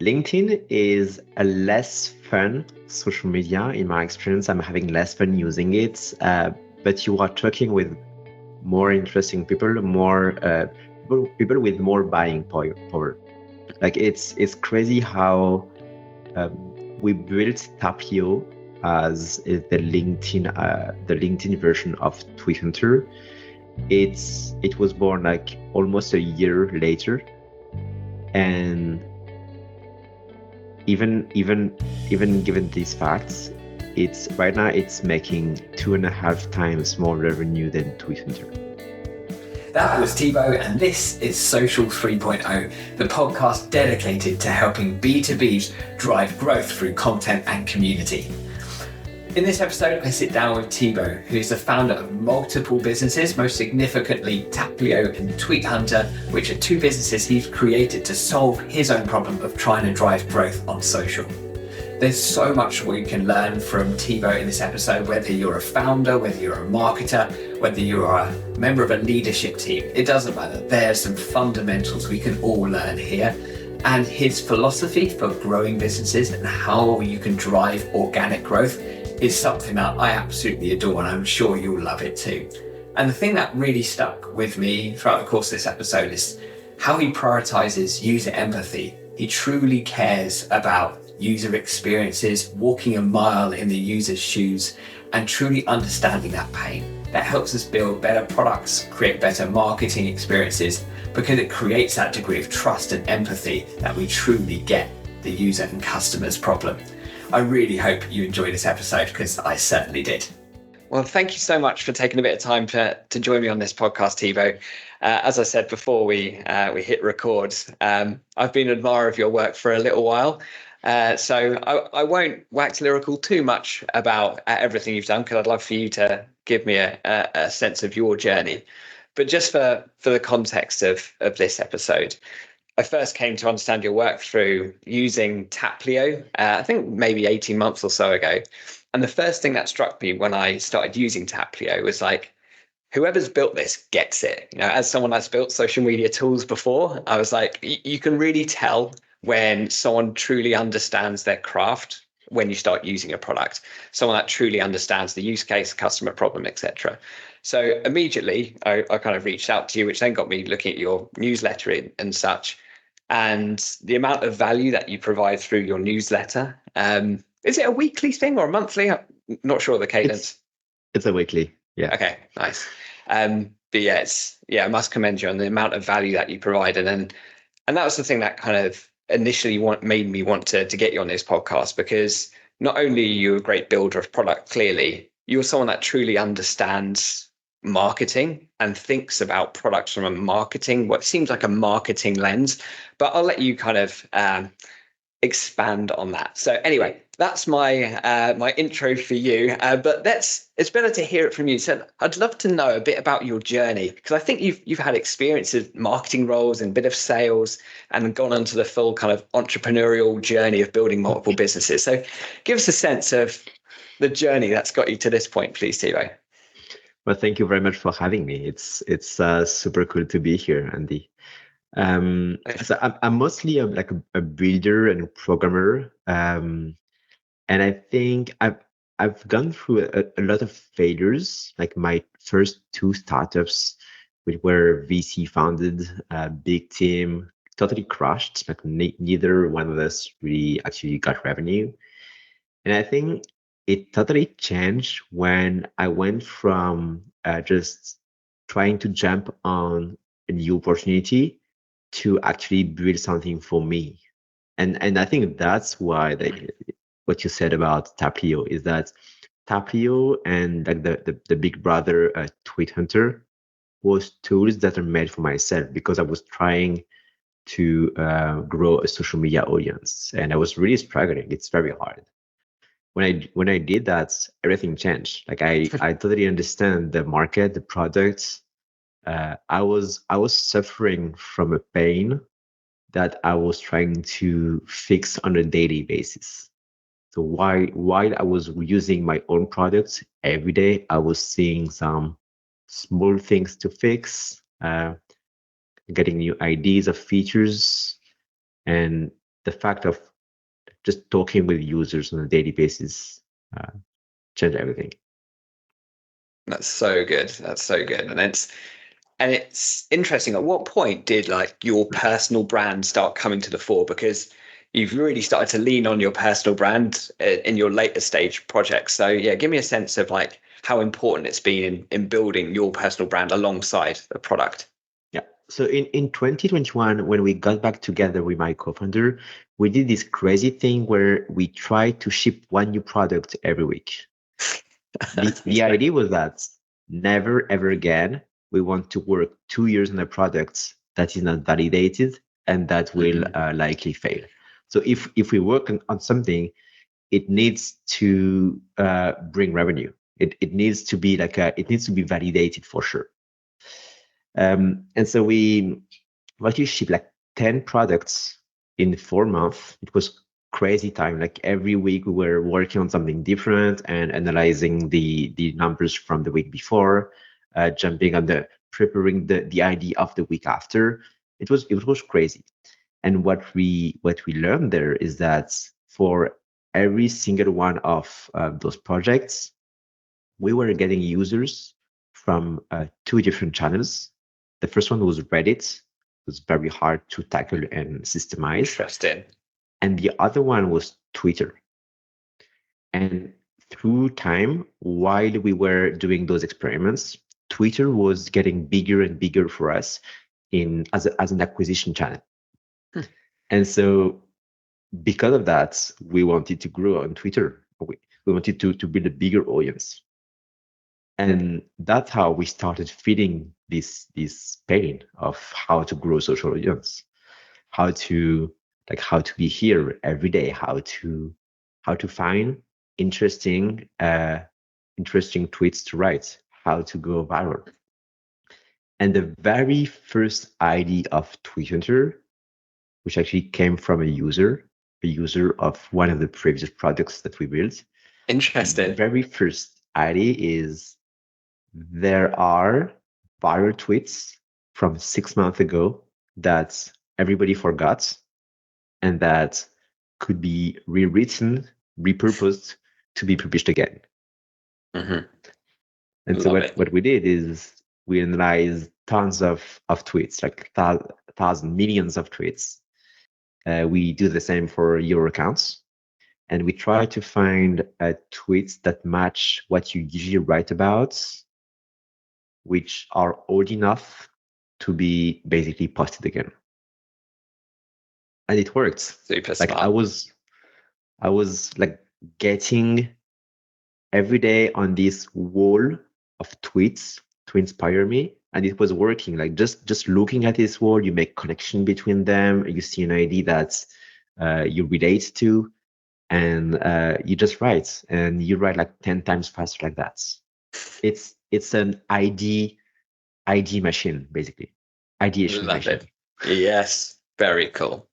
LinkedIn is a less fun social media in my experience. I'm having less fun using it, but you are talking with more interesting people, more people with more buying power. Like it's crazy how we built Taplio as the LinkedIn version of Tweet Hunter. It was born like almost a year later, and even given these facts, it's right now it's making 2.5 times more revenue than Tweet Hunter. That was Tibo, and this is Social 3.0, the podcast dedicated to helping B2Bs drive growth through content and community. In this episode, I sit down with Tibo, who is the founder of multiple businesses, most significantly Taplio and Tweet Hunter, which are two businesses he's created to solve his own problem of trying to drive growth on social. There's so much we can learn from Tibo in this episode, whether you're a founder, whether you're a marketer, whether you're a member of a leadership team, it doesn't matter. There's some fundamentals we can all learn here. And his philosophy for growing businesses and how you can drive organic growth is something that I absolutely adore, and I'm sure you'll love it too. And the thing that really stuck with me throughout the course of this episode is how he prioritizes user empathy. He truly cares about user experiences, walking a mile in the user's shoes, and truly understanding that pain. That helps us build better products, create better marketing experiences, because it creates that degree of trust and empathy that we truly get the user and customer's problem. I really hope you enjoyed this episode, because I certainly did. Well, thank you so much for taking a bit of time to join me on this podcast, Tibo. As I said before we hit record, I've been an admirer of your work for a little while. So I won't wax lyrical too much about everything you've done, because I'd love for you to give me a sense of your journey. But just for the context of this episode, I first came to understand your work through using Taplio, I think maybe 18 months or so ago. And the first thing that struck me when I started using Taplio was like, whoever's built this gets it. You know, as someone that's built social media tools before, I was like, you can really tell when someone truly understands their craft when you start using a product, someone that truly understands the use case, customer problem, etc. So immediately I kind of reached out to you, which then got me looking at your newsletter and such. And the amount of value that you provide through your newsletter, is it a weekly thing or a monthly? I'm not sure of the cadence. It's a weekly. Yeah. Okay, nice. But I must commend you on the amount of value that you provide. And that was the thing that kind of initially made me want to get you on this podcast, because not only are you a great builder of product, clearly, you're someone that truly understands marketing and thinks about products from what seems like a marketing lens, but I'll let you kind of expand on that. So anyway, that's my my intro for you, but it's better to hear it from you. So I'd love to know a bit about your journey, because I think you've had experience of marketing roles and a bit of sales and gone onto the full kind of entrepreneurial journey of building multiple businesses. So give us a sense of the journey that's got you to this point, please, Tibo. Well, thank you very much for having me. It's super cool to be here, Andy. So I'm mostly a builder and a programmer, and I think I've gone through a lot of failures. Like my first 2 startups, which were VC founded, big team, totally crashed. Like neither one of us really actually got revenue, and I think it totally changed when I went from just trying to jump on a new opportunity to actually build something for me. And I think that's why what you said about Taplio is that Taplio and like the big brother Tweet Hunter was tools that are made for myself, because I was trying to grow a social media audience, and I was really struggling. It's very hard. When I did that, everything changed. Like I totally understand the market, the products. I was suffering from a pain that I was trying to fix on a daily basis. So while I was using my own products every day, I was seeing some small things to fix, getting new ideas of features, and the fact of just talking with users on a daily basis changed everything. That's so good. That's so good. And it's interesting. At what point did like your personal brand start coming to the fore? Because you've really started to lean on your personal brand in your later stage projects. So yeah, give me a sense of like how important it's been in building your personal brand alongside the product. Yeah. So in 2021, when we got back together with my co-founder, we did this crazy thing where we tried to ship one new product every week. The idea was that never ever again we want to work 2 years on a product that is not validated and that will likely fail. So if we work on something, it needs to bring revenue. It needs to be it needs to be validated for sure. And so we actually shipped like 10 products in 4 months. It was crazy time. Like every week we were working on something different and analyzing the numbers from the week before, jumping on preparing the idea of the week after. It was crazy. And what we learned there is that for every single one of those projects, we were getting users from 2 different channels. The first one was Reddit. It was very hard to tackle and systemize. Interesting. And the other one was Twitter. And through time, while we were doing those experiments, Twitter was getting bigger and bigger for us as an acquisition channel. And so because of that, we wanted to grow on Twitter. We wanted to build a bigger audience. And that's how we started feeling this pain of how to grow social audience, how to be here every day, how to find interesting tweets to write, how to go viral. And the very first idea of Twitter, which actually came from a user of one of the previous products that we built. Interesting. The very first idea is there are viral tweets from 6 months ago that everybody forgot and that could be rewritten, repurposed to be published again. And so what we did is we analyzed tons of tweets, like millions of tweets. We do the same for your accounts. And we try to find tweets that match what you usually write about, which are old enough to be basically posted again. And it worked. Super like smart. I was like getting every day on this wall of tweets to inspire me, and it was working. Like just looking at this wall, you make connection between them, you see an idea that you relate to, and you just write, and you write like 10 times faster like that. It's an ID machine, basically. Ideation Love machine. it. Yes, very cool.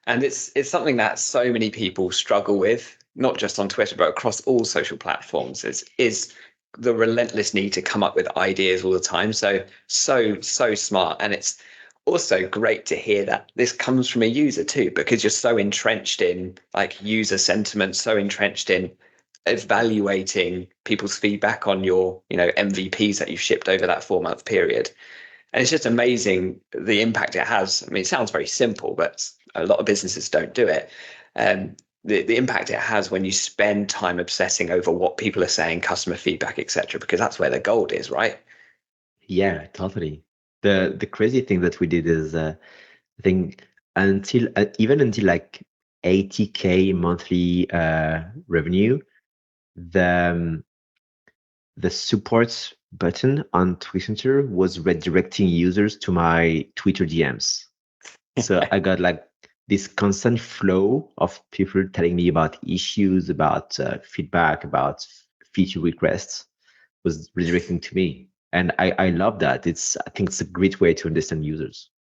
And it's something that so many people struggle with, not just on Twitter, but across all social platforms, is the relentless need to come up with ideas all the time. So smart. And it's also great to hear that this comes from a user too, because you're so entrenched in like user sentiment, so entrenched in evaluating people's feedback on your, MVPs that you've shipped over that 4-month period. And it's just amazing the impact it has. I mean, it sounds very simple, but a lot of businesses don't do it. The impact it has when you spend time obsessing over what people are saying, customer feedback, etc., because that's where the gold is, right? Yeah, totally. The crazy thing that we did is I think until like 80K monthly revenue, the support button on Twitter was redirecting users to my Twitter DMs. So I got like this constant flow of people telling me about issues, about feedback, about feature requests was redirecting to me. And I love that. I think it's a great way to understand users.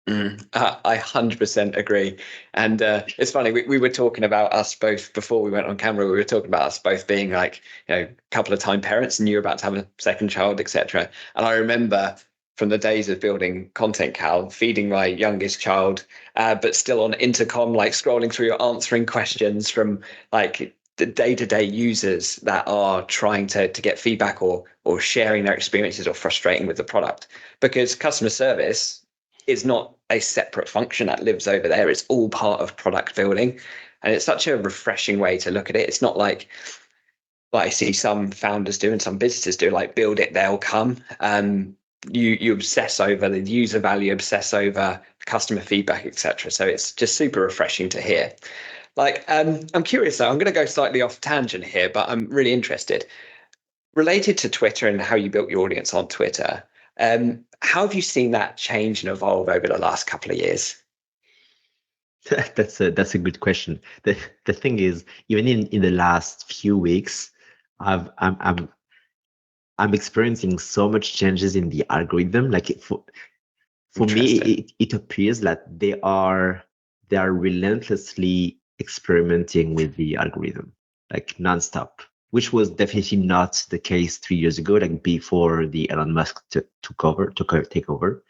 I 100% agree. And it's funny, we were talking about us both before we went on camera. We were talking about us both being like, a couple of time parents, and you're about to have a second child, etc. And I remember from the days of building Content Cow, feeding my youngest child, but still on intercom, like scrolling through, answering questions from like the day-to-day users that are trying to get feedback or sharing their experiences or frustrating with the product. Because customer service is not a separate function that lives over there. It's all part of product building. And it's such a refreshing way to look at it. It's not like I see some founders do and some businesses do, like build it, they'll come. You obsess over the user value, obsess over customer feedback, etc. So it's just super refreshing to hear. Like, I'm curious though, I'm going to go slightly off tangent here, but I'm really interested. Related to Twitter and how you built your audience on Twitter, how have you seen that change and evolve over the last couple of years? That's a good question. The thing is, even in the last few weeks, I've I'm experiencing so much changes in the algorithm. Like for me, it appears that they are relentlessly experimenting with the algorithm, like nonstop, which was definitely not the case 3 years ago, like before the Elon Musk take over.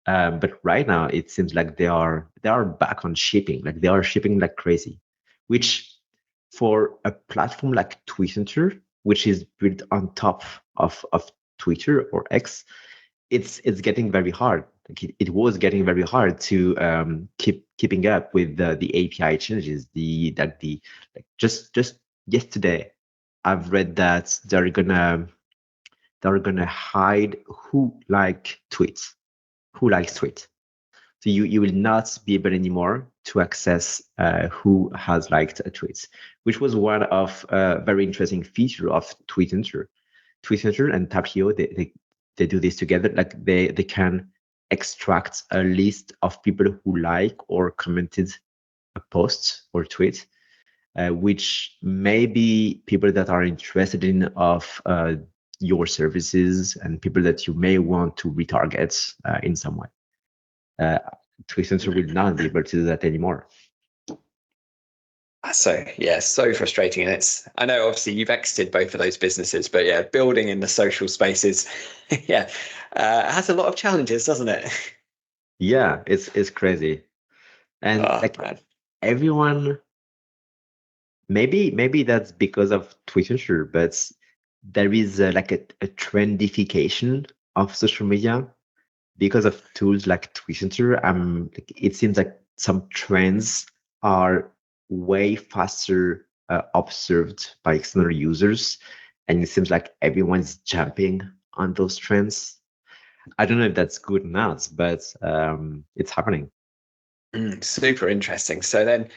But right now, it seems like they are back on shipping, like they are shipping like crazy, which for a platform like Twitter, which is built on top of Twitter or X, it's getting very hard. Like it was getting very hard to keeping up with the API changes. Just yesterday, I've read that they're gonna hide who likes tweets. So you will not be able anymore to access who has liked a tweet, which was one of very interesting feature of Twitter. Twitter and Taplio, they do this together. Like they can extract a list of people who like or commented a post or tweet, which may be people that are interested in of your services and people that you may want to retarget in some way. Twitter will not be able to do that anymore. So yeah, so frustrating. And I know obviously you've exited both of those businesses, but yeah, building in the social spaces, yeah, has a lot of challenges, doesn't it? Yeah, it's crazy. And like Man. everyone, maybe that's because of Twitter, but there is like a trendification of social media because of tools like Twitter. It seems like some trends are way faster observed by external users, and it seems like everyone's jumping on those trends. I don't know if that's good or not, but it's happening. Super interesting. So then,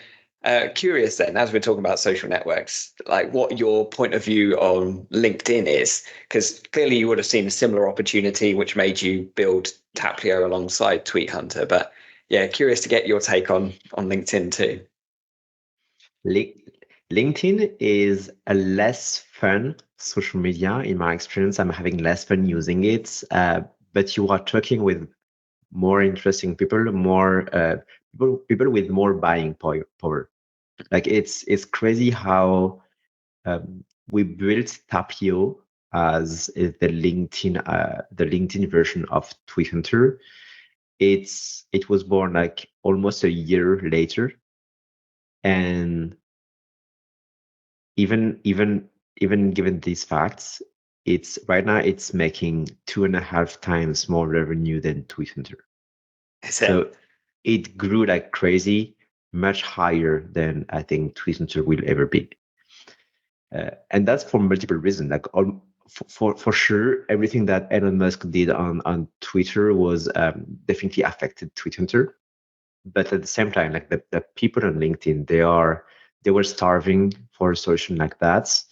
curious then, as we're talking about social networks, like what your point of view on LinkedIn is, because clearly you would have seen a similar opportunity which made you build Taplio alongside Tweet Hunter. But yeah, curious to get your take on LinkedIn too. LinkedIn is a less fun social media in my experience. I'm having less fun using it, but you are talking with more interesting people, more people with more buying power. Like it's crazy how we built Tapio as the LinkedIn version of Twitter. It was born like almost a year later, and even given these facts, it's right now it's making 2.5 times more revenue than Twitter. So it grew like crazy, much higher than I think Twitter will ever be. And that's for multiple reasons. Like for sure, everything that Elon Musk did on Twitter was definitely affected Twitter. But at the same time, like the people on LinkedIn, they were starving for a solution like that,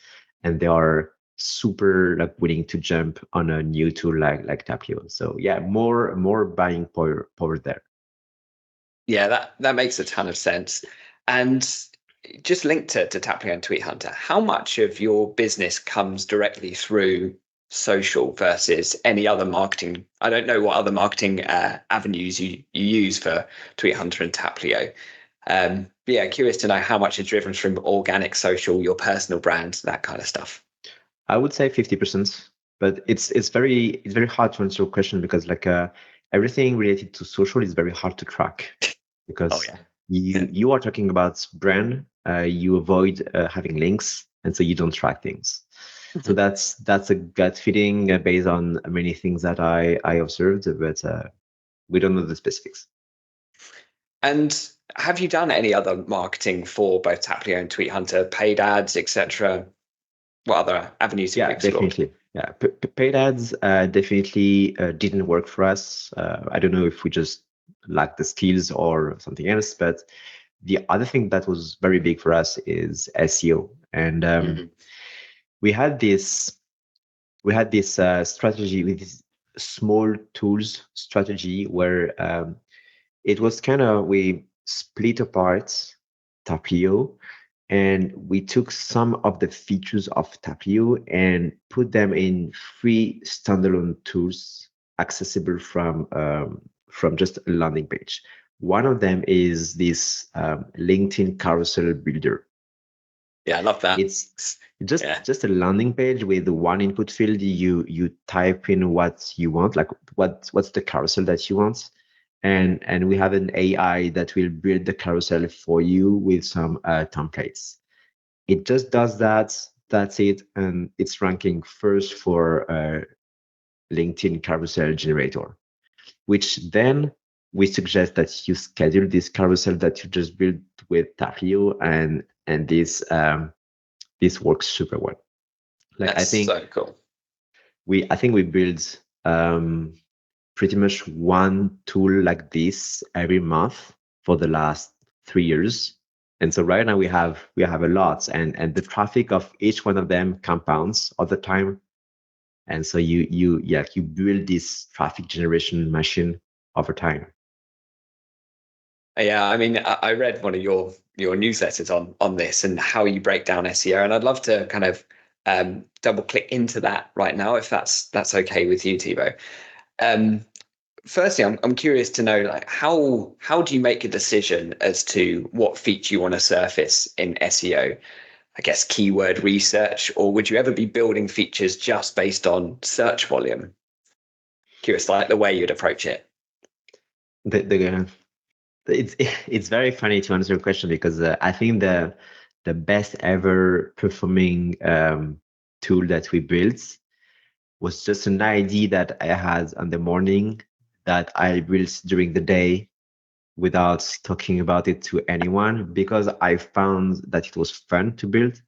and they are super like willing to jump on a new tool like Taplio. So yeah, more buying power there. Yeah, that makes a ton of sense. And just linked to Taplio and Tweet Hunter, how much of your business comes directly through social versus any other marketing? I don't know what other marketing avenues you use for Tweet Hunter and Taplio. But yeah, curious to know how much is driven from organic social, your personal brand, that kind of stuff. I would say 50%. but it's very hard to answer your question because like everything related to social is very hard to track Oh because yeah. you are talking about brand, you avoid having links, and so you don't track things. So that's a gut feeling based on many things that I observed, but we don't know the specifics. And have you done any other marketing for both Taplio and Tweet Hunter, paid ads, etc.? What other avenues have you Yeah, explored? definitely. Yeah, paid ads definitely didn't work for us. I don't know if we just lacked the skills or something else, but the other thing that was very big for us is SEO, and Mhm. we had this strategy with this small tools strategy where it was kind of we split apart Taplio and we took some of the features of Taplio and put them in free standalone tools accessible from just a landing page. One of them is this LinkedIn carousel builder. Yeah, I love that. It's just Yeah. just a landing page with one input field. You type in what you want, like what's the carousel that you want, and we have an AI that will build the carousel for you with some templates. It just does that. That's it, and it's ranking first for LinkedIn carousel generator, which then we suggest that you schedule this carousel that you just built with Taplio, and this works super well. Like That's so cool. I think we build pretty much one tool like this every month for the last 3 years. And so right now we have a lot, and the traffic of each one of them compounds all the time. And so you build this traffic generation machine over time. Yeah, I mean, I read one of your newsletters on this and how you break down SEO, and I'd love to kind of double click into that right now, if that's okay with you, Tibo. Um, Firstly, I'm curious to know, like, how do you make a decision as to what feature you want to surface in SEO? I guess keyword research, or would you ever be building features just based on search volume? Curious, like the way you'd approach it. The it's it's very funny to answer your question because I think the best ever performing tool that we built was just an idea that I had on the morning that I built during the day without talking about it to anyone because I found that it was fun to build,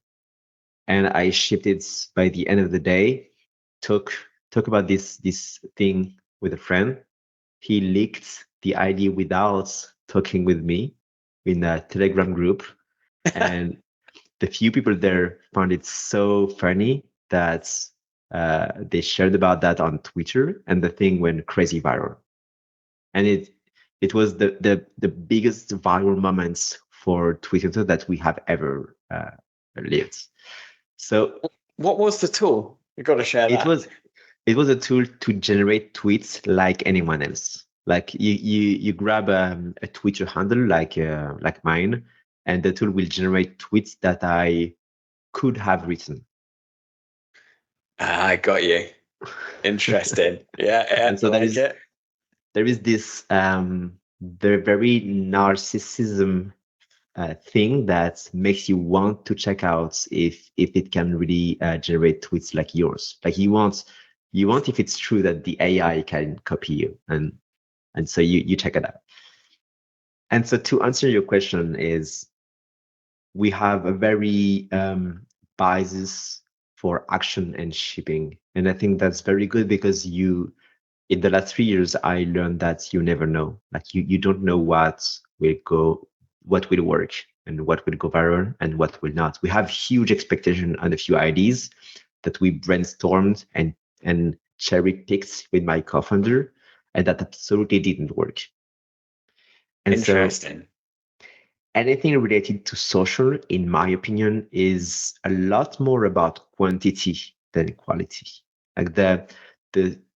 and I shipped it by the end of the day. Talk talk about this thing with a friend. He leaked the idea without talking with me in a Telegram group, and the few people there found it so funny that they shared about that on Twitter, and the thing went crazy viral. And it was the biggest viral moments for Twitter that we have ever lived. So What was the tool? You've got to share it that. was it was a tool to generate tweets like anyone else. Like you grab a Twitter handle like mine, and the tool will generate tweets that I could have written. I got you. Interesting. Yeah, yeah, And I so like it. there is this the very narcissism thing that makes you want to check out if it can really generate tweets like yours. Like you want if it's true that the AI can copy you, and so you check it out. And so to answer your question is we have a very biases for action and shipping, and I think that's very good because you in the last 3 years, I learned that you never know. Like you don't know what will work and what will go viral and what will not. We have huge expectation on a few ideas that we brainstormed and cherry picked with my co-founder, and that absolutely didn't work. And so Interesting. anything related to social, in my opinion, is a lot more about quantity than quality. Like the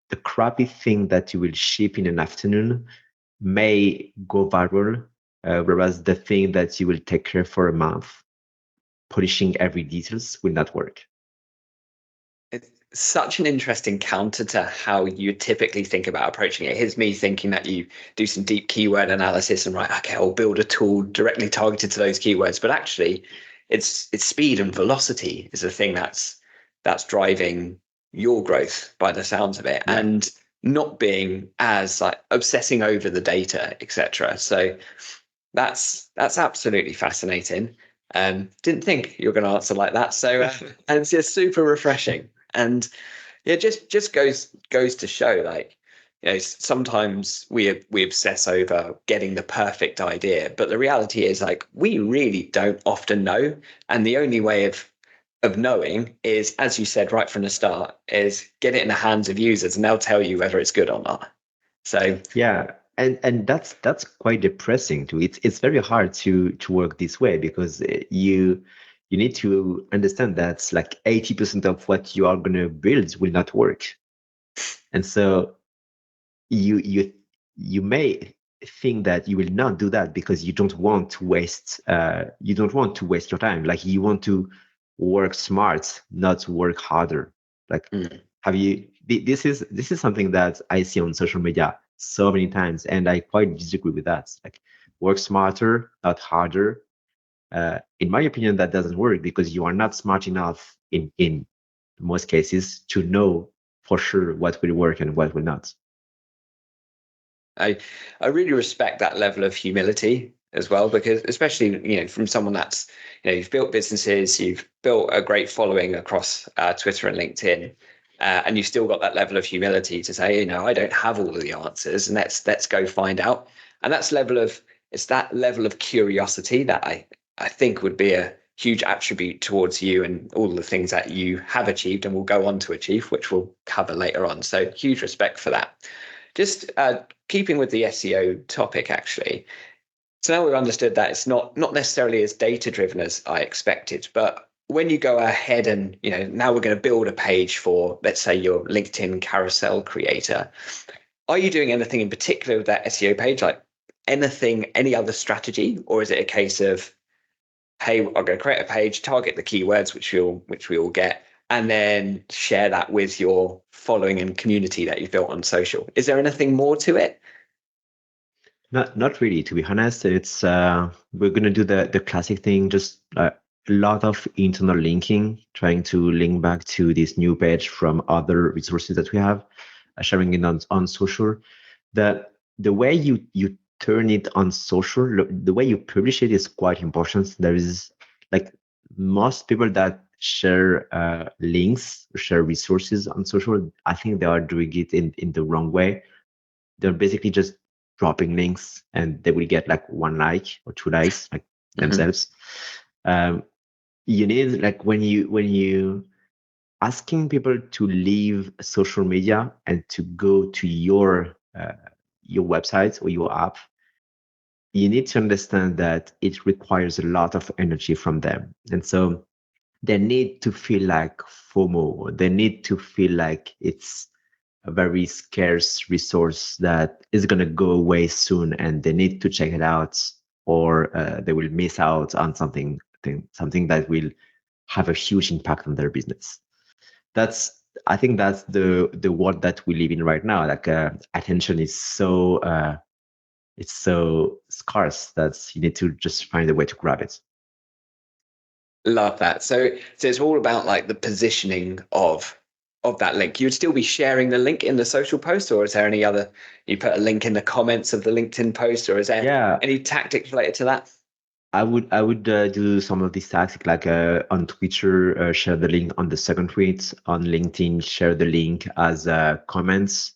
the crappy thing that you will ship in an afternoon may go viral, whereas the thing that you will take care for a month, polishing every details, will not work. such an interesting counter to how you typically think about approaching it. Here's me thinking that you do some deep keyword analysis and okay, I'll build a tool directly targeted to those keywords. But actually, it's speed and velocity is the thing that's driving your growth by the sounds of it, Yeah. and not being as like obsessing over the data, etc. So that's absolutely fascinating. Didn't think you were going to answer like that. So and it's just super refreshing. And yeah, just goes to show, like, sometimes we obsess over getting the perfect idea, but the reality is, like, we really don't often know, and the only way of knowing is, as you said right from the start, is get it in the hands of users, and they'll tell you whether it's good or not. So Yeah, and that's quite depressing too. It's very hard to work this way because you need to understand that like 80% of what you are gonna build will not work. And so you may think that you will not do that because you don't want to waste your time. Like you want to work smart, not work harder. Like this is something that I see on social media so many times, and I quite disagree with that. Like work smarter, not harder. In my opinion, that doesn't work because you are not smart enough in most cases to know for sure what will work and what will not. I really respect that level of humility as well, because especially, from someone that's, you've built businesses, you've built a great following across Twitter and LinkedIn, and you've still got that level of humility to say, I don't have all of the answers, and let's go find out. And it's that level of curiosity that I think would be a huge attribute towards you and all the things that you have achieved and will go on to achieve, which we'll cover later on. So huge respect for that. Just keeping with the SEO topic, actually. So now we've understood that it's not necessarily as data driven as I expected, but when you go ahead and, now we're going to build a page for, let's say, your LinkedIn carousel creator, are you doing anything in particular with that SEO page, like any other strategy, or is it a case of, hey, I'm going to create a page, target the keywords which we all get, and then share that with your following and community that you've built on social? Is there anything more to it? Not really, to be honest. It's we're gonna do the classic thing, just a lot of internal linking, trying to link back to this new page from other resources that we have, sharing it on social. The way you turn it on social, the way you publish it is quite important. There is like most people that share links, share resources on social, I think they are doing it in the wrong way. They're basically just dropping links and they will get like 1 like or 2 likes, like themselves. You need, like, when you asking people to leave social media and to go to your website or your app, you need to understand that it requires a lot of energy from them. And so they need to feel like FOMO. They need to feel like it's a very scarce resource that is going to go away soon and they need to check it out, or they will miss out on something that will have a huge impact on their business. I think that's the world that we live in right now. Like attention is it's so scarce that you need to just find a way to grab it. Love that. So it's all about like the positioning of that link. You'd still be sharing the link in the social post, or is there any other, you put a link in the comments of the LinkedIn post, or is there any tactics related to that? I would do some of these tactics, like on Twitter, share the link on the second tweet. On LinkedIn, share the link as comments,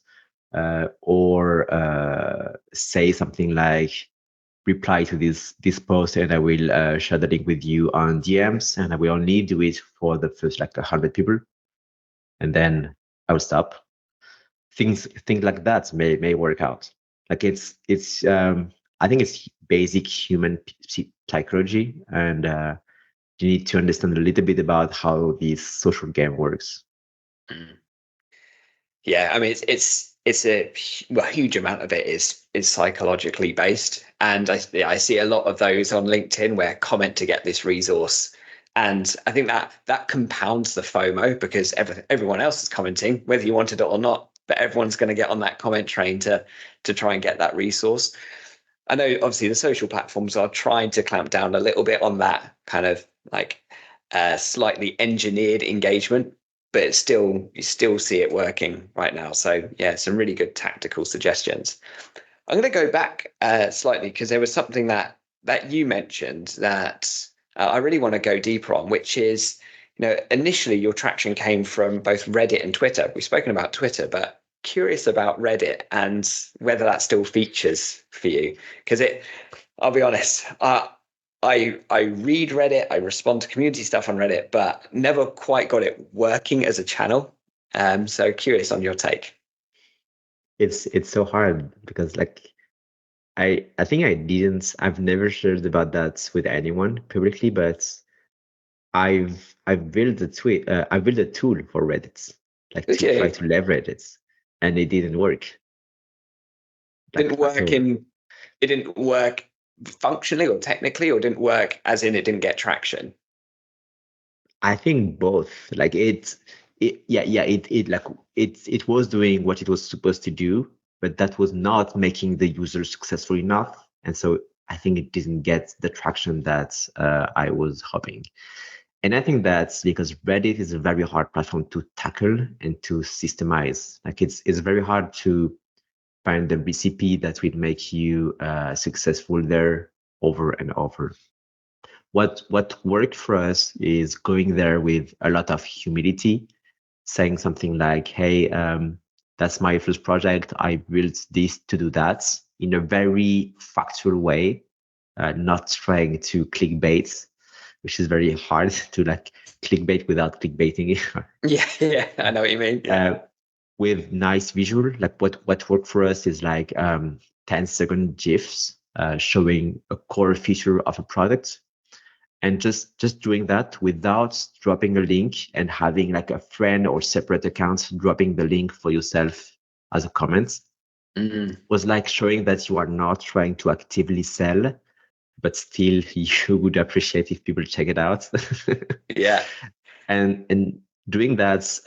or say something like, reply to this post and I will share the link with you on DMs, and I will only do it for the first like 100 people, and then I will stop. Things like that may work out. Like it's I think it's basic human psychology, and you need to understand a little bit about how this social game works. Yeah, I mean it's a huge amount of it is psychologically based, and I see a lot of those on LinkedIn where comment to get this resource, And I think that compounds the FOMO because everyone else is commenting, whether you wanted it or not, but everyone's going to get on that comment train to try and get that resource. I know obviously the social platforms are trying to clamp down a little bit on that kind of like slightly engineered engagement, but you still see it working right now. So yeah, some really good tactical suggestions. I'm going to go back slightly because there was something that you mentioned that I really want to go deeper on, which is, initially your traction came from both Reddit and Twitter. We've spoken about Twitter, but curious about Reddit and whether that still features for you. Because I'll be honest, I read Reddit, I respond to community stuff on Reddit, but never quite got it working as a channel. So curious on your take. It's so hard because like I think I've never shared about that with anyone publicly, but I've built I built a tool for Reddit, like to try Okay. to leverage it, and it didn't work. Like Didn't work it didn't work functionally or technically, or didn't work as in it didn't get traction? I think both. Like it was doing what it was supposed to do, but that was not making the user successful enough, and so I think it didn't get the traction that I was hoping. And I think that's because Reddit is a very hard platform to tackle and to systemize. Like it's very hard to find the recipe that will make you successful there over and over. What worked for us is going there with a lot of humility, saying something like, "Hey, that's my first project. I built this to do that," in a very factual way, not trying to clickbait, which is very hard to like clickbait without clickbaiting it. Yeah, I know what you mean. Yeah. With nice visual, like what worked for us is like 10-second GIFs showing a core feature of a product, and just doing that without dropping a link and having like a friend or separate account dropping the link for yourself as a comment was like showing that you are not trying to actively sell, but still you would appreciate if people check it out. Yeah. And doing that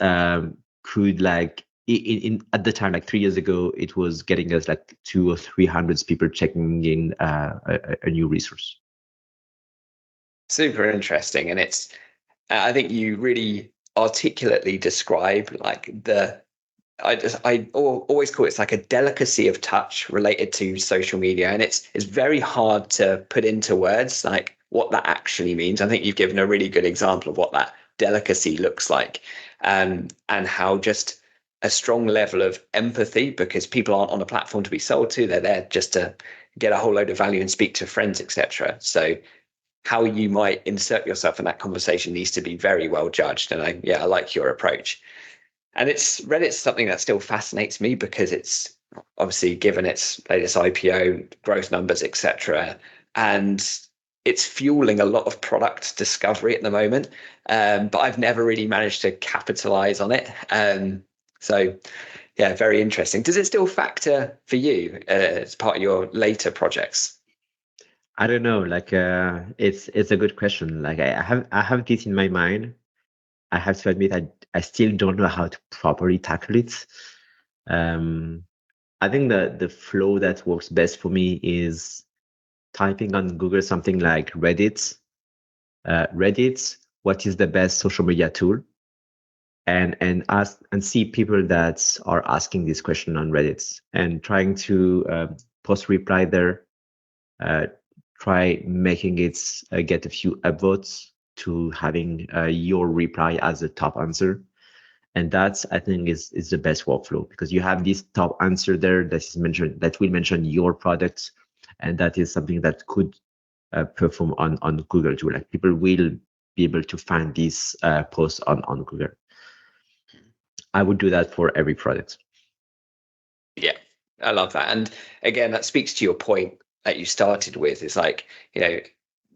could like in at the time, like 3 years ago, it was getting us like 200 or 300 people checking in a new resource. Super interesting. And I think you really articulately describe like I always call it like a delicacy of touch related to social media. And it's very hard to put into words like what that actually means. I think you've given a really good example of what that delicacy looks like, and how just a strong level of empathy, because people aren't on a platform to be sold to, they're there just to get a whole load of value and speak to friends, etc. So how you might insert yourself in that conversation needs to be very well judged. And I like your approach. And Reddit's something that still fascinates me because it's obviously given its latest IPO growth numbers, etc. And it's fueling a lot of product discovery at the moment. But I've never really managed to capitalize on it. So yeah, very interesting. Does it still factor for you as part of your later projects? I don't know. Like it's a good question. Like I have this in my mind. I have to admit I still don't know how to properly tackle it. Um, I think the flow that works best for me is typing on Google something like Reddit. Reddit, what is the best social media tool? And ask and see people that are asking this question on Reddit and trying to post reply there. Uh, Try making it get a few upvotes to having your reply as a top answer. And that's, I think, is the best workflow because you have this top answer there that will mention your product, and that is something that could perform on Google too. Like people will be able to find this post on Google. I would do that for every product. Yeah, I love that. And again, that speaks to your point that you started with. It's like,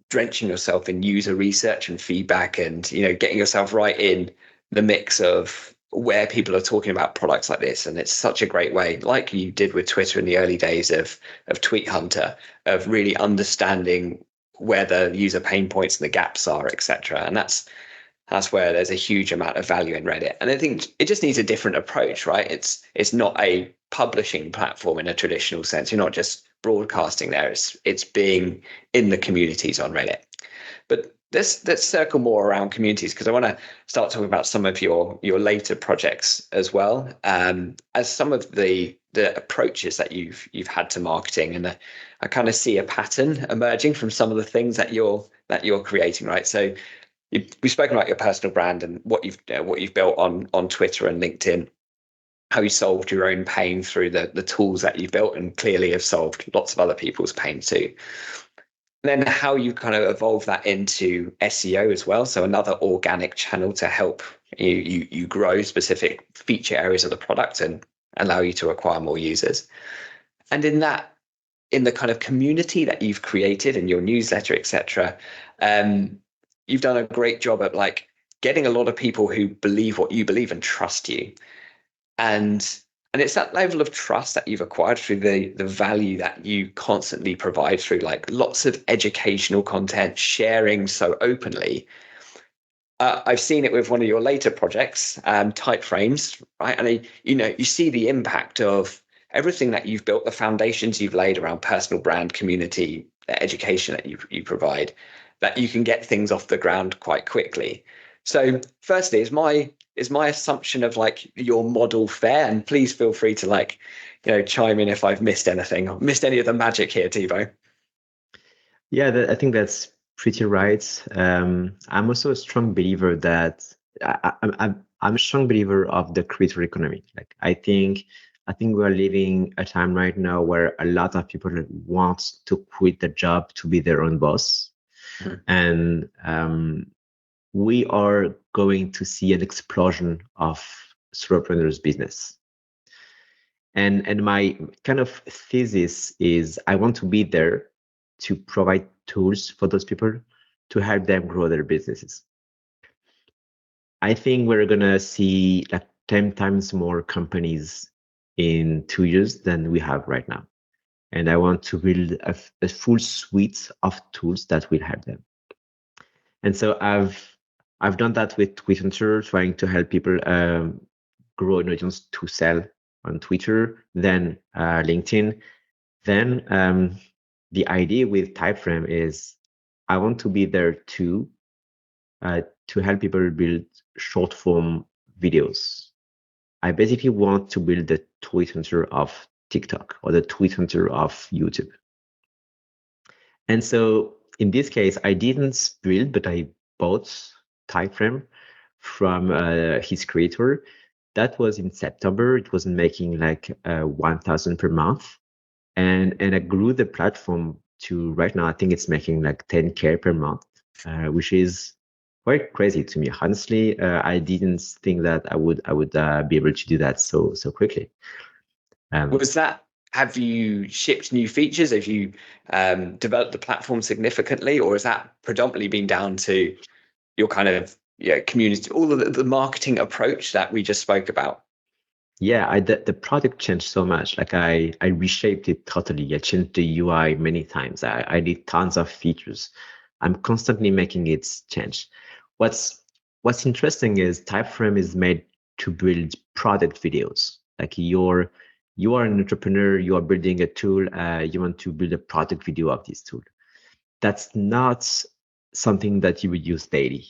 drenching yourself in user research and feedback and, getting yourself right in the mix of where people are talking about products like this. And it's such a great way, like you did with Twitter in the early days of Tweet Hunter, of really understanding where the user pain points and the gaps are, etc. And that's where there's a huge amount of value in Reddit. And I think it just needs a different approach, right? It's not a publishing platform in a traditional sense. You're not just broadcasting there. It's being in the communities on Reddit. But let's circle more around communities, because I want to start talking about some of your later projects as well, as some of the approaches that you've had to marketing, and I kind of see a pattern emerging from some of the things that you're creating, right? So we've spoken about your personal brand and what you've built on Twitter and LinkedIn, how you solved your own pain through the tools that you've built, and clearly have solved lots of other people's pain too. And then how you kind of evolve that into SEO as well. So another organic channel to help you grow specific feature areas of the product and allow you to acquire more users. And in the kind of community that you've created in your newsletter, etc., you've done a great job at like getting a lot of people who believe what you believe and trust you. And it's that level of trust that you've acquired through the value that you constantly provide through like lots of educational content, sharing so openly. I've seen it with one of your later projects, Type Frames, right? And you see the impact of everything that you've built, the foundations you've laid around personal brand, community, education that you provide, that you can get things off the ground quite quickly. So firstly, is my assumption of like your model fair? And please feel free to like, chime in if I've missed anything, or missed any of the magic here, Tibo. Yeah, I think that's pretty right. I'm also a strong believer that I'm a strong believer of the creator economy. Like I think we're living a time right now where a lot of people want to quit the job to be their own boss. Mm-hmm. And we are going to see an explosion of solopreneurs business. And my kind of thesis is I want to be there to provide tools for those people to help them grow their businesses. I think we're going to see like 10 times more companies in 2 years than we have right now. And I want to build a full suite of tools that will help them. And so I've done that with Twitter, trying to help people grow an audience to sell on Twitter, then LinkedIn. Then the idea with Typeframe is I want to be there too, to help people build short form videos. I basically want to build the Twitter of TikTok or the Twitter of YouTube. And so in this case, I didn't build, but I bought Typeframe from his creator. That was in September. It was making like 1,000 per month. And I grew the platform to right now, I think it's making like 10K per month, which is quite crazy to me. Honestly, I didn't think that I would be able to do that so quickly. Have you shipped new features? Have you developed the platform significantly, or has that predominantly been down to your kind of community, all of the marketing approach that we just spoke about? Yeah, the product changed so much. Like I reshaped it totally. I changed the UI many times. I did tons of features. I'm constantly making it change. What's interesting is Typeframe is made to build product videos. Like you are an entrepreneur, you are building a tool, you want to build a product video of this tool. That's not something that you would use daily.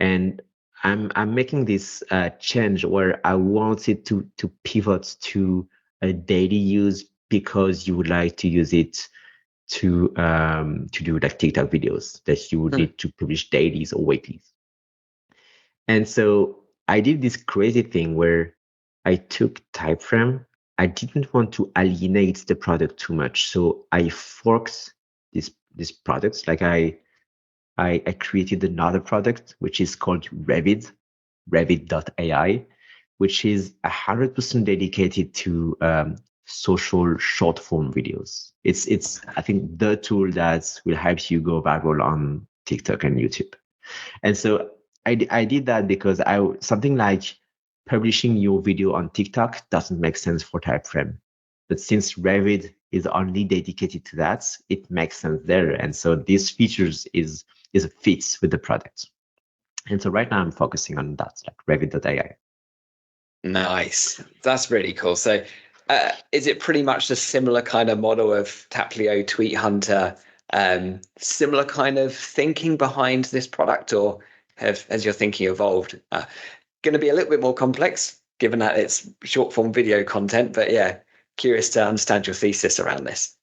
And I'm making this change where I want it to pivot to a daily use, because you would like to use it to do like TikTok videos that you would need to publish dailies or weeklies. And so I did this crazy thing where I took Typeframe. I didn't want to alienate the product too much, so I forked these products. Like I created another product, which is called Revit.ai, which is 100% dedicated to social short form videos. It's I think the tool that will help you go viral on TikTok and YouTube. And so I did that because something like publishing your video on TikTok doesn't make sense for Typeframe. But since Revit is only dedicated to that, it makes sense there. And so these features is a fits with the product. And so right now I'm focusing on that, like Revit.ai. Nice. That's really cool. So, is it pretty much the similar kind of model of Taplio, Tweet Hunter, similar kind of thinking behind this product, or has your thinking evolved? Going to be a little bit more complex given that it's short form video content, but yeah, curious to understand your thesis around this.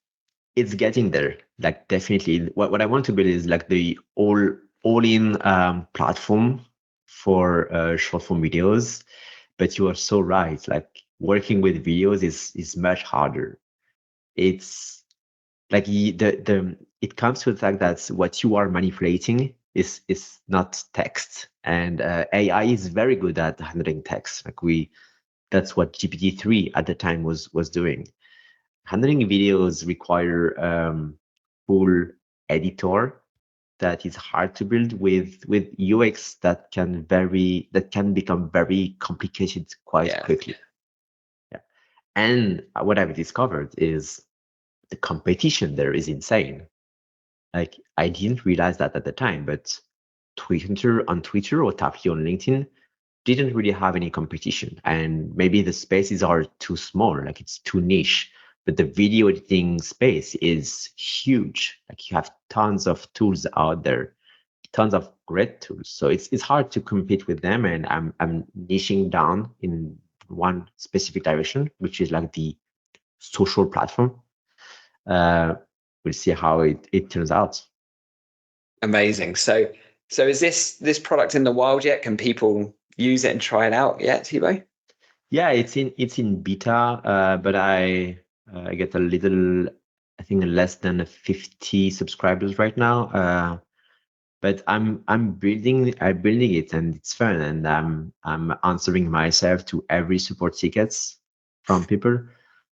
It's getting there. Like definitely, what I want to build is like the all in platform for short form videos. But you are so right. Like working with videos is much harder. It's like the it comes to the fact that what you are manipulating is not text, and AI is very good at handling text. Like that's what GPT-3 at the time was doing. Handling videos require full editor that is hard to build with UX that can become very complicated quite Yeah. quickly. Yeah. And what I've discovered is the competition there is insane. Like I didn't realize that at the time, but Twitter on Twitter or Taplio on LinkedIn didn't really have any competition. And maybe the spaces are too small, like it's too niche. But the video editing space is huge. Like you have tons of tools out there, tons of great tools. So it's hard to compete with them. And I'm niching down in one specific direction, which is like the social platform. Uh, we'll see how it turns out. Amazing. So is this product in the wild yet? Can people use it and try it out yet, Tibo? Yeah, it's in beta, but I get a little, I think less than 50 subscribers right now. But I'm building it and it's fun, and I'm answering myself to every support tickets from people.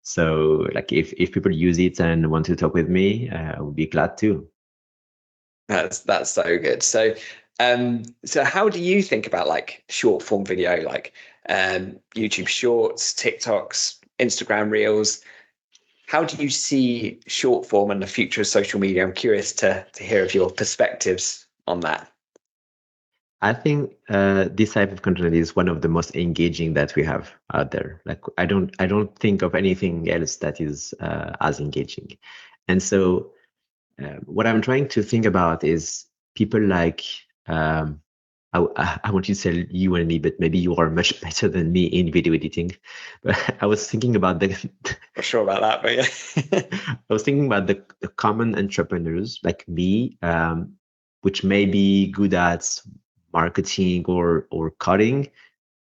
So like if people use it and want to talk with me, I would be glad to. That's so good. So how do you think about like short form video, like YouTube Shorts, TikToks, Instagram Reels? How do you see short form and the future of social media? I'm curious to hear of your perspectives on that. I think this type of content is one of the most engaging that we have out there. Like I don't think of anything else that is as engaging. And so what I'm trying to think about is people like I want you to say you and me, but maybe you are much better than me in video editing. But I was thinking about Not sure about that, but yeah. I was thinking about the common entrepreneurs like me, which may be good at marketing or coding,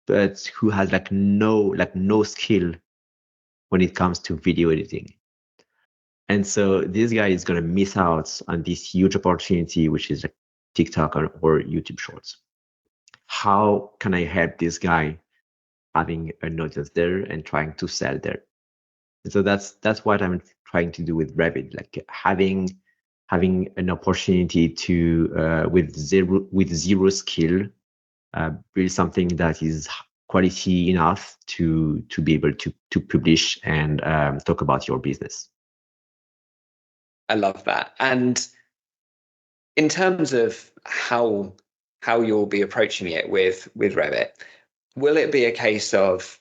but who has like no skill when it comes to video editing. And so this guy is going to miss out on this huge opportunity, which is like TikTok or YouTube Shorts. How can I help this guy having an audience there and trying to sell there? And so that's what I'm trying to do with Revit, like having an opportunity to with zero skill build something that is quality enough to be able to publish and talk about your business. I love that. And in terms of how you'll be approaching it with Revit, will it be a case of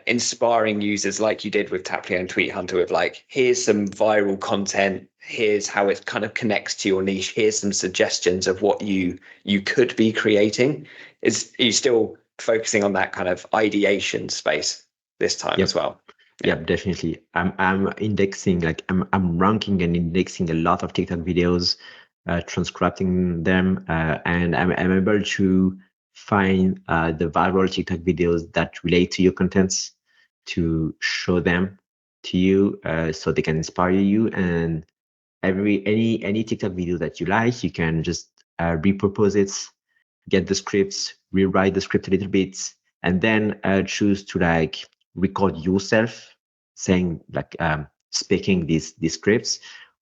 inspiring users like you did with Taplio and Tweet Hunter with like, here's some viral content, here's how it kind of connects to your niche, here's some suggestions of what you could be creating? Are you still focusing on that kind of ideation space this time as well? Yeah, definitely. I'm indexing, like I'm ranking and indexing a lot of TikTok videos, transcribing them, and I'm able to find the viral TikTok videos that relate to your contents to show them to you, so they can inspire you. And any TikTok video that you like, you can just repurpose it, get the scripts, rewrite the script a little bit, and then choose to like record yourself saying like speaking these scripts,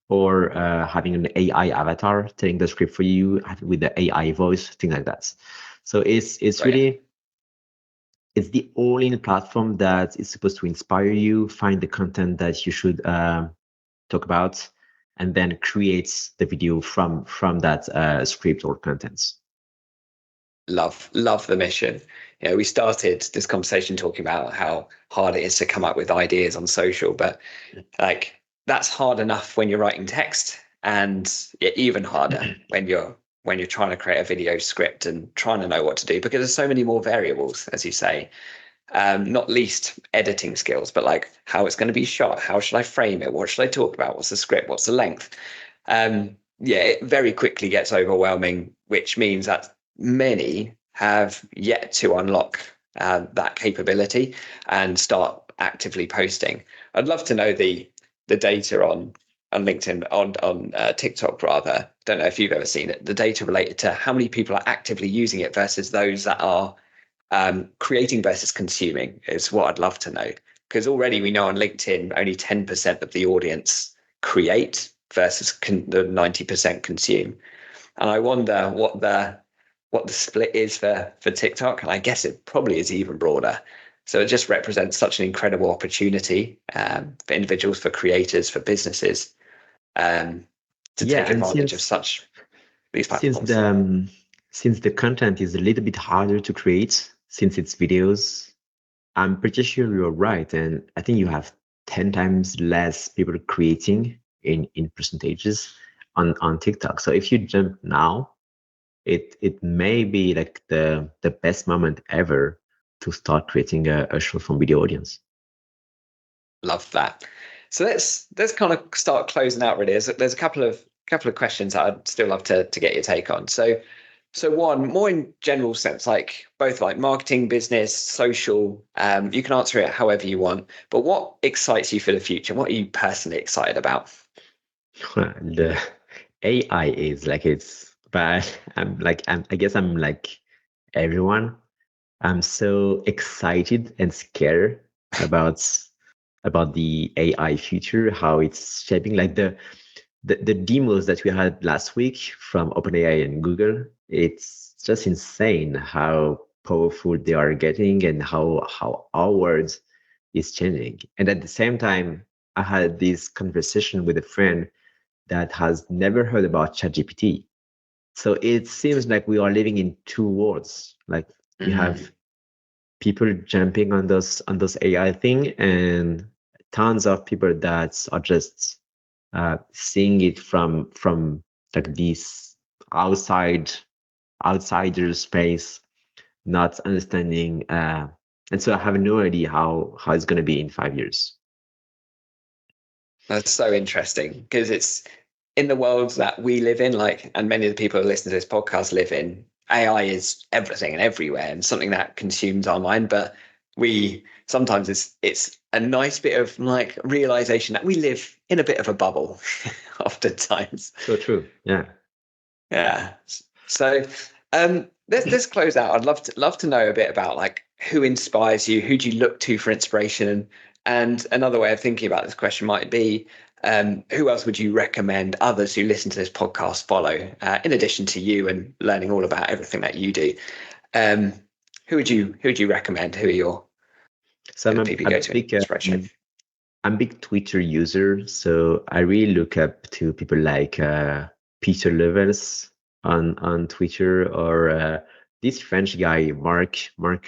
or having an AI avatar telling the script for you with the AI voice, things like that. So it's Right. really it's the only platform that is supposed to inspire you, find the content that you should talk about, and then create the video from that script or contents. Love the mission. We started this conversation talking about how hard it is to come up with ideas on social, but like that's hard enough when you're writing text, and even harder when you're trying to create a video script and trying to know what to do, because there's so many more variables, as you say. Not least editing skills, but like how it's going to be shot, how should I frame it, what should I talk about, what's the script, what's the length. It very quickly gets overwhelming, which means that many have yet to unlock that capability and start actively posting. I'd love to know the data on LinkedIn, on TikTok rather. Don't know if you've ever seen it, the data related to how many people are actively using it versus those that are creating versus consuming is what I'd love to know. Because already we know on LinkedIn only 10% of the audience create versus the 90% consume. And I wonder what the split is for TikTok. And I guess it probably is even broader. So it just represents such an incredible opportunity for individuals, for creators, for businesses to take advantage of such these platforms. Since the content is a little bit harder to create, since it's videos, I'm pretty sure you're right. And I think you have 10 times less people creating in percentages on TikTok. So if you jump now, it may be like the best moment ever to start creating a short form video audience. Love that. So let's kind of start closing out really. There's a couple of questions that I'd still love to get your take on. So one, more in general sense, like both like marketing, business, social, you can answer it however you want, but what excites you for the future? What are you personally excited about? The AI is like but I guess I'm like everyone. I'm so excited and scared about the AI future, how it's shaping. Like the demos that we had last week from OpenAI and Google, it's just insane how powerful they are getting and how our words is changing. And at the same time, I had this conversation with a friend that has never heard about ChatGPT. So it seems like we are living in two worlds. Like you have people jumping on those AI thing, and tons of people that are just seeing it from like this outsider space, not understanding, and so I have no idea how it's going to be in 5 years. That's so interesting, because it's in the world that we live in, like, and many of the people who listen to this podcast live in, AI is everything and everywhere and something that consumes our mind. But we sometimes it's a nice bit of like realization that we live in a bit of a bubble oftentimes. So true. Yeah. So let's close out. I'd love to know a bit about like who inspires you, who do you look to for inspiration, and another way of thinking about this question might be, who else would you recommend others who listen to this podcast follow, in addition to you and learning all about everything that you do? Who would you recommend? Who are your people you go to inspiration? I'm a big Twitter user, so I really look up to people like Peter Levels on Twitter, or this French guy Marc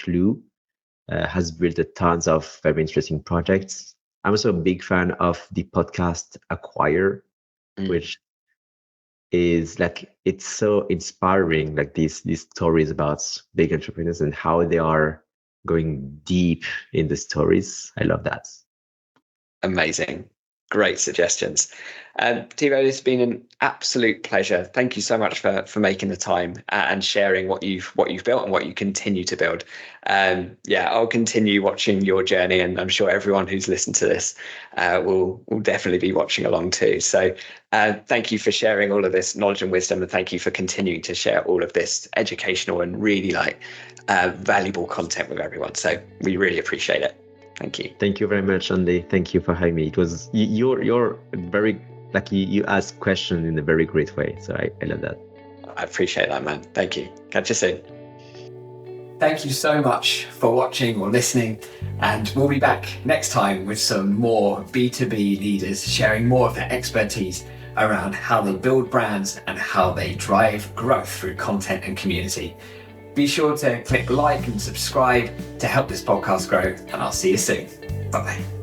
Lou has built a tons of very interesting projects. I'm also a big fan of the podcast Acquire, which is like, it's so inspiring, like these stories about big entrepreneurs and how they are going deep in the stories. I love that. Amazing. Great suggestions. Tibo, it's been an absolute pleasure. Thank you so much for making the time and sharing what you've built and what you continue to build. I'll continue watching your journey, and I'm sure everyone who's listened to this will definitely be watching along too. So thank you for sharing all of this knowledge and wisdom, and thank you for continuing to share all of this educational and really valuable content with everyone. So we really appreciate it. Thank you. Thank you very much, Andy. Thank you for having me. It was you're very you ask questions in a very great way. So I love that. I appreciate that, man. Thank you. Catch you soon. Thank you so much for watching or listening, and we'll be back next time with some more B2B leaders sharing more of their expertise around how they build brands and how they drive growth through content and community. Be sure to click like and subscribe to help this podcast grow, and I'll see you soon. Bye-bye.